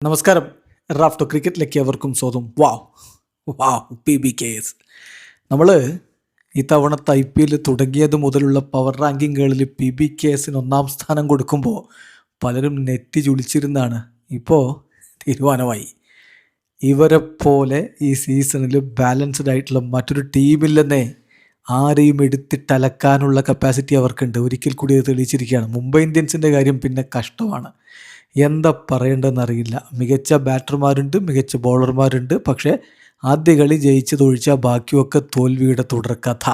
നമസ്കാരം. റാഫ്റ്റോ ക്രിക്കറ്റിലേക്ക് അവർക്കും സ്വാഗതം. PBKS നമ്മൾ ഇത്തവണത്തെ IPL തുടങ്ങിയത് മുതലുള്ള പവർ റാങ്കിങ്ങുകളിൽ PBKSന് ഒന്നാം സ്ഥാനം കൊടുക്കുമ്പോൾ പലരും നെറ്റി ചുളിച്ചിരുന്നാണ്. ഇപ്പോൾ തീരുമാനമായി. ഇവരെ പോലെ ഈ സീസണിൽ ബാലൻസ്ഡ് ആയിട്ടുള്ള മറ്റൊരു ടീമില്ലെന്നേ. ആരെയും എടുത്തിട്ടലക്കാനുള്ള കപ്പാസിറ്റി അവർക്കുണ്ട്. ഒരിക്കൽ കൂടി അത് തെളിയിച്ചിരിക്കുകയാണ്. മുംബൈ ഇന്ത്യൻസിൻ്റെ കാര്യം പിന്നെ കഷ്ടമാണ്. എന്താ പറയേണ്ടതെന്നറിയില്ല. മികച്ച ബാറ്റർമാരുണ്ട്, മികച്ച ബോളർമാരുണ്ട്. പക്ഷേ ആദ്യ കളി ജയിച്ചതൊഴിച്ചാൽ ബാക്കിയൊക്കെ തോൽവിയുടെ തുടർക്കഥ.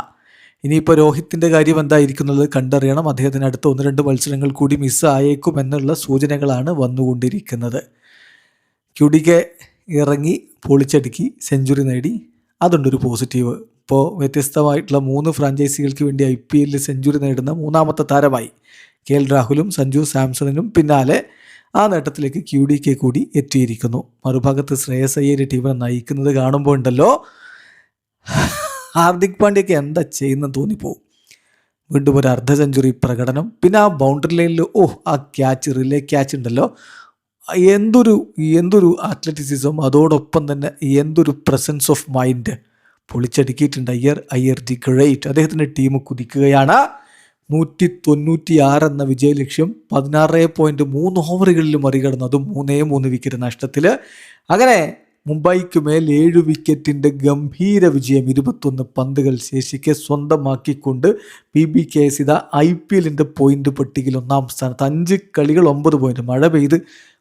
ഇനിയിപ്പോൾ രോഹിത്തിൻ്റെ കാര്യം എന്തായിരിക്കുന്നത് കണ്ടറിയണം. അദ്ദേഹത്തിന് അടുത്ത 1-2 മത്സരങ്ങൾ കൂടി മിസ്സായേക്കും എന്നുള്ള സൂചനകളാണ് വന്നുകൊണ്ടിരിക്കുന്നത്. ക്യൂഡിക്കെ ഇറങ്ങി പൊളിച്ചടുക്കി സെഞ്ചുറി നേടി. അതുണ്ടൊരു പോസിറ്റീവ്. ഇപ്പോൾ വ്യത്യസ്തമായിട്ടുള്ള 3 ഫ്രാഞ്ചൈസികൾക്ക് വേണ്ടി IPL സെഞ്ചുറി നേടുന്ന മൂന്നാമത്തെ താരമായി. KL രാഹുലും സഞ്ജു സാംസണിനും പിന്നാലെ ആ നേട്ടത്തിലേക്ക് QDK കൂടി എത്തിയിരിക്കുന്നു. മറുഭാഗത്ത് ശ്രേയസ് അയ്യർ ടീമിനെ നയിക്കുന്നത് കാണുമ്പോൾ ഉണ്ടല്ലോ, ഹാർദിക് പാണ്ഡ്യയ്ക്ക് എന്താ ചെയ്യുന്നതെന്ന് തോന്നിപ്പോവും. വീണ്ടും ഒരു അർദ്ധ സെഞ്ചുറി പ്രകടനം. പിന്നെ ആ ബൗണ്ടറി ലൈനിൽ ആ റിലേ ക്യാച്ച് ഉണ്ടല്ലോ, എന്തൊരു അത്ലറ്റിസിസം, അതോടൊപ്പം തന്നെ എന്തൊരു പ്രസൻസ് ഓഫ് മൈൻഡ്. പൊളിച്ചടുക്കിയിട്ടുണ്ട് അയ്യർ ദി ഗ്രേറ്റ്. അദ്ദേഹത്തിൻ്റെ ടീം കുതിക്കുകയാണ്. 196 എന്ന വിജയലക്ഷ്യം 16.3 ഓവറുകളിൽ മറികടന്നു. അതും 3 വിക്കറ്റ് നഷ്ടത്തിൽ. അങ്ങനെ മുംബൈക്ക് മേൽ 7 വിക്കറ്റിൻ്റെ ഗംഭീര വിജയം 21 പന്തുകൾ ശേഷിക്കെ സ്വന്തമാക്കിക്കൊണ്ട് PBKS ഇതാ IPLൻ്റെ പോയിന്റ് പട്ടികയിൽ ഒന്നാം സ്ഥാനത്ത്. 5 കളികൾ 9 പോയിന്റ്. മഴ പെയ്ത്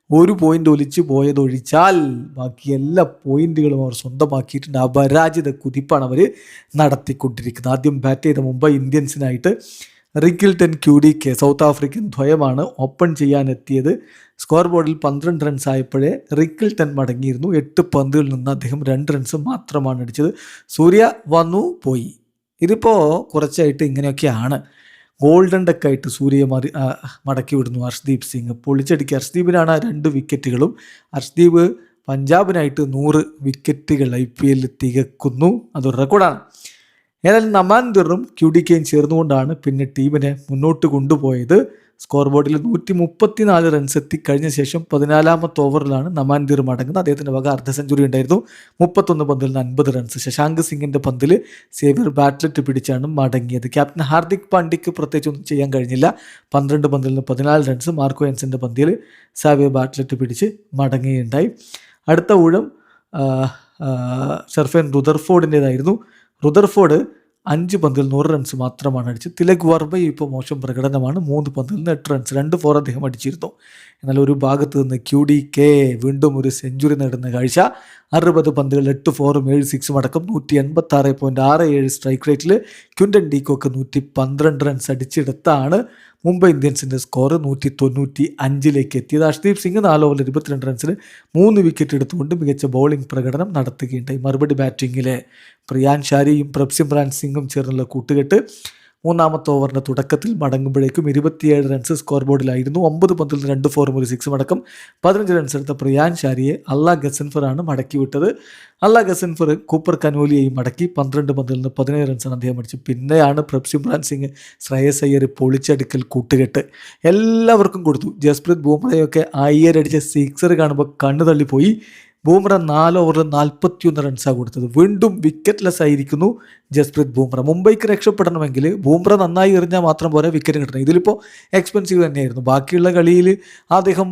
1 പോയിന്റ് ഒലിച്ചു പോയതൊഴിച്ചാൽ ബാക്കി എല്ലാ പോയിന്റുകളും അവർ സ്വന്തമാക്കിയിട്ടുണ്ട്. അപരാജിത കുതിപ്പാണ് അവർ നടത്തിക്കൊണ്ടിരിക്കുന്നത്. ആദ്യം ബാറ്റ് ചെയ്ത മുംബൈ ഇന്ത്യൻസിനായിട്ട് റിക്കിൾട്ടൺ QDK സൗത്ത് ആഫ്രിക്കൻ ദ്വയമാണ് ഓപ്പൺ ചെയ്യാനെത്തിയത്. സ്കോർ ബോർഡിൽ 12 റൺസ് ആയപ്പോഴേ റിക്കിൾട്ടൺ മടങ്ങിയിരുന്നു. 8 പന്തുകളിൽ നിന്ന് അദ്ദേഹം 2 റൺസ് മാത്രമാണ് അടിച്ചത്. സൂര്യ വന്നു പോയി. ഇതിപ്പോൾ കുറച്ചായിട്ട് ഇങ്ങനെയൊക്കെയാണ്. ഗോൾഡൻ ഡെക്കായിട്ട് സൂര്യയെ മടക്കി വിടുന്നു ഹർഷ്ദീപ് സിംഗ്. പൊളിച്ചടിക്കുക. ഹർഷ്ദീപിനാണ് 2 വിക്കറ്റുകളും. ഹർഷ്ദീപ് പഞ്ചാബിനായിട്ട് 100 വിക്കറ്റുകൾ IPL തികക്കുന്നു. അതൊരു റെക്കോർഡാണ്. ഏതായാലും നമാൻദിറും QDKയും ചേർന്നുകൊണ്ടാണ് പിന്നെ ടീമിനെ മുന്നോട്ട് കൊണ്ടുപോയത്. സ്കോർ ബോർഡിൽ 134 റൺസ് എത്തിക്കഴിഞ്ഞ ശേഷം 14ാമത്തെ ഓവറിലാണ് നമാൻദിർ മടങ്ങുന്നത്. അദ്ദേഹത്തിൻ്റെ വക അർദ്ധ സെഞ്ചുറി ഉണ്ടായിരുന്നു. 31 പന്തിൽ നിന്ന് 50 റൺസ്. ശശാങ്ക് സിംഗിൻ്റെ പന്തിൽ സേവ്യർ ബാറ്റ്ലെറ്റ് പിടിച്ചാണ് മടങ്ങിയത്. ക്യാപ്റ്റൻ ഹാർദിക് പാണ്ഡ്യയ്ക്ക് പ്രത്യേകിച്ചൊന്നും ചെയ്യാൻ കഴിഞ്ഞില്ല. 12 പന്തിൽ നിന്ന് 14 റൺസ്. മാർക്കോ എൻസിൻ്റെ പന്തിൽ സേവ്യർ ബാറ്റ്ലെറ്റ് പിടിച്ച് മടങ്ങുകയുണ്ടായി. അടുത്ത ഊഴം ഷർഫൻ റുദർഫോർഡിൻ്റേതായിരുന്നു. റുദർഫോർഡ് 5 പന്തിൽ 100 റൺസ് മാത്രമാണ് അടിച്ചത്. തിലക് വർമ്മയും ഇപ്പോൾ മോശം പ്രകടനമാണ്. 3 പന്തിൽ നിന്ന് 8 റൺസ്. 2 4 അദ്ദേഹം അടിച്ചിരുന്നു. എന്നാൽ ഒരു ഭാഗത്ത് നിന്ന് QDK വീണ്ടും ഒരു സെഞ്ചുറി നേടുന്ന കാഴ്ച. 60 പന്തുകൾ 8 4 7 6 അടക്കം 186.67 സ്ട്രൈക്ക് റേറ്റിൽ ക്വിൻ്റൻ ഡീകോക്ക് 112 റൺസ് അടിച്ചെടുത്താണ് മുംബൈ ഇന്ത്യൻസിൻ്റെ സ്കോർ 195 എത്തിയത്. ഹർഷ്ദീപ് സിംഗ് 4 ഓവറിൽ 22 റൺസിന് 3 വിക്കറ്റ് എടുത്തുകൊണ്ട് മികച്ച ബൗളിംഗ് പ്രകടനം നടത്തുകയുണ്ടായി. മറുപടി ബാറ്റിങ്ങിലെ പ്രിയാൻ ഷാരിയും പ്രഭ്സിമ്രാൻ സിംഗും ചേർന്നുള്ള കൂട്ടുകെട്ട് 3ാമത്തെ ഓവറിൻ്റെ തുടക്കത്തിൽ മടങ്ങുമ്പോഴേക്കും 27 റൺസ് സ്കോർ ബോർഡിലായിരുന്നു. 9 പന്തിൽ നിന്ന് 2 4 1 6 അടക്കം 15 റൺസ് എടുത്ത പ്രിയാൻ ഷാരിയെ അല്ല ഗസൻഫറാണ് മടക്കി വിട്ടത്. അല്ല ഗസൻഫർ കൂപ്പർ കനോലിയെയും മടക്കി 12 പന്തിൽ നിന്ന് 17 റൺസാണ് അദ്ദേഹം അടിച്ചത്. പിന്നെയാണ് പ്രഭ്സിമ്രാൻ സിംഗ്, ശ്രേയസ് അയ്യർ പൊളിച്ചടുക്കൽ കൂട്ടുകെട്ട് എല്ലാവർക്കും കൊടുത്തു. ജസ്പ്രീത് ബുംറയൊക്കെ അയ്യരടിച്ച 6 കാണുമ്പോൾ കണ്ണു തള്ളിപ്പോയി. ബൂംറ 4 ഓവറിൽ 41 റൺസാണ് കൊടുത്തത്. വീണ്ടും വിക്കറ്റ്ലെസ് ആയിരിക്കുന്നു ജസ്പ്രീത് ബുംറ. മുംബൈക്ക് രക്ഷപ്പെടണമെങ്കിൽ ബൂംറ നന്നായി എറിഞ്ഞാൽ മാത്രം പോരാ വിക്കറ്റ് കിട്ടണം. ഇതിലിപ്പോൾ എക്സ്പെൻസീവ് തന്നെയായിരുന്നു. ബാക്കിയുള്ള കളിയിൽ അദ്ദേഹം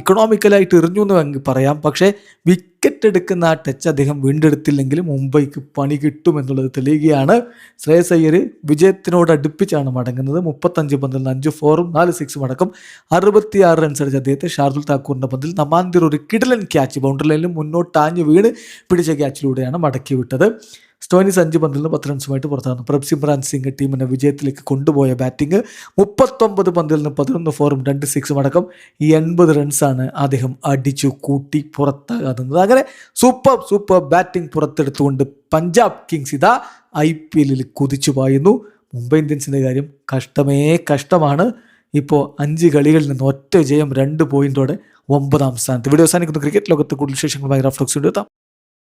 ഇക്കണോമിക്കലായിട്ട് എറിഞ്ഞു എന്ന് പറയാം. പക്ഷേ വിക്കറ്റ് എടുക്കുന്ന ആ ടച്ച് അദ്ദേഹം വീണ്ടെടുത്തില്ലെങ്കിൽ മുംബൈക്ക് പണി കിട്ടുമെന്നുള്ളത് തെളിയുകയാണ്. ശ്രേയസ് അയ്യർ വിജയത്തിനോട് അടുപ്പിച്ചാണ് മടങ്ങുന്നത്. 35 പന്തിൽ നിന്ന് 5 4 4 6 അടക്കം 66 റൺസ് അടിച്ച അദ്ദേഹത്തെ ഷാർദുൽ താക്കൂറിൻ്റെ പന്തിൽ നമാൻദിർ ഒരു കിടിലൻ ക്യാച്ച് ബൗണ്ടറി ലൈനിൽ മുന്നോട്ടാഞ്ഞ് വീണ് പിടിച്ച ക്യാച്ചിലൂടെയാണ് മടക്കി വിട്ടത്. സ്റ്റോയിനിസ് 5 പന്തിൽ നിന്ന് 10 റൺസുമായിട്ട് പുറത്താണ്. പ്രഭ്സിമ്രാൻ സിംഗ് ടീമിനെ വിജയത്തിലേക്ക് കൊണ്ടുപോയ ബാറ്റിംഗ്. 39 പന്തിൽ നിന്ന് 11 4 2 6 അടക്കം 80 റൺസാണ് അദ്ദേഹം അടിച്ചു കൂട്ടി പുറത്താകുന്നത്. അങ്ങനെ സൂപ്പർ ബാറ്റിംഗ് പുറത്തെടുത്തുകൊണ്ട് പഞ്ചാബ് കിങ്സ് ഇതാ IPLൽ കുതിച്ചു പായുന്നു. മുംബൈ ഇന്ത്യൻസിൻ്റെ കാര്യം കഷ്ടമാണ്. ഇപ്പോൾ 5 കളികളിൽ നിന്ന് ഒറ്റ വിജയം, 2 പോയിന്റോടെ 9ാം സ്ഥാനത്ത്. വീഡിയോ അവസാനിക്കുന്നു. ക്രിക്കറ്റ് ലോകത്ത് കൂടുതൽ വിശേഷങ്ങളുമായി റാഫ്റ്റോ എത്താം.